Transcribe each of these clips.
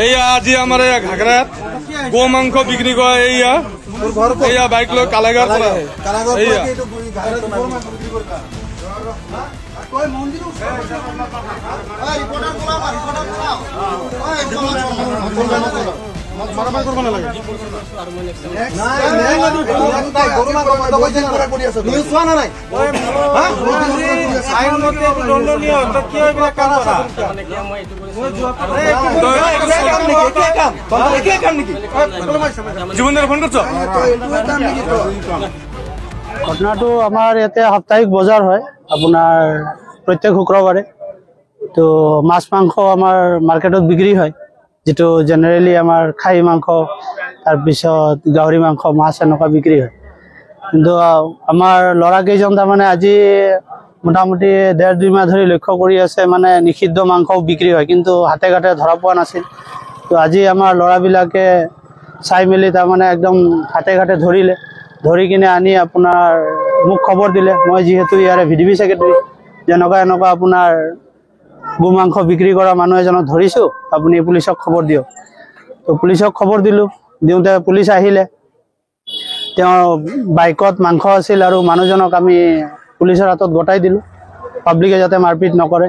এইয়া আজি আমাৰ এই ঘাগৰাত গো মাংস বিক্ৰী কৰে। এইয়া বাইক লৈ কালেগাৰ পৰা এইয়া জীবনদাৰ ফোন কৰছো। ঘটনাটো আমাৰ ইয়াতে সাপ্তাহিক বজাৰ হয় আপোনাৰ প্ৰত্যেক শুক্ৰবাৰে। তো মাছ মাংস আমাৰ মাৰ্কেটত বিক্ৰী হয়, যেটো জেনাৰেলি আমাৰ খাহী মাংস তাৰপিছত গাহৰি মাংস মাছ এনেকুৱা বিক্ৰী হয়। কিন্তু আমাৰ ল'ৰা কেইজন তাৰমানে আজি মোটামুটি 1.5-2 মাহ ধৰি লক্ষ্য কৰি আছে, মানে নিষিদ্ধ মাংস বিক্ৰী হয় কিন্তু হাতে ঘাটে ধৰা পোৱা নাছিল। তো আজি আমাৰ ল'ৰাবিলাকে চাই মেলি তাৰমানে একদম হাতে ঘাটে ধৰিলে, ধৰি কিনে আনি আপোনাৰ মোক খবৰ দিলে। মই যিহেতু ইয়াৰে ভিডিপি ছেক্ৰেটাৰী, যেনেকুৱা এনেকুৱা আপোনাৰ গো মাংস বিক্ৰী কৰা মানুহ এজনক ধৰিছোঁ, আপুনি পুলিচক খবৰ দিয়ক। তো পুলিচক খবৰ দিলোঁ, দিওঁতে পুলিচ আহিলে। তেওঁ বাইকত মাংস আছিল আৰু মানুহজনক আমি পুলিচৰ হাতত গতাই দিলোঁ, পাব্লিকে যাতে মাৰপিট নকৰে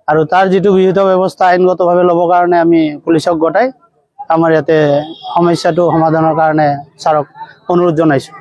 আৰু তাৰ যিটো বিহিত ব্যৱস্থা আইনগতভাৱে ল'বৰ কাৰণে আমি পুলিচক গতাই আমাৰ ইয়াতে সমস্যাটো সমাধানৰ কাৰণে ছাৰক অনুৰোধ জনাইছোঁ।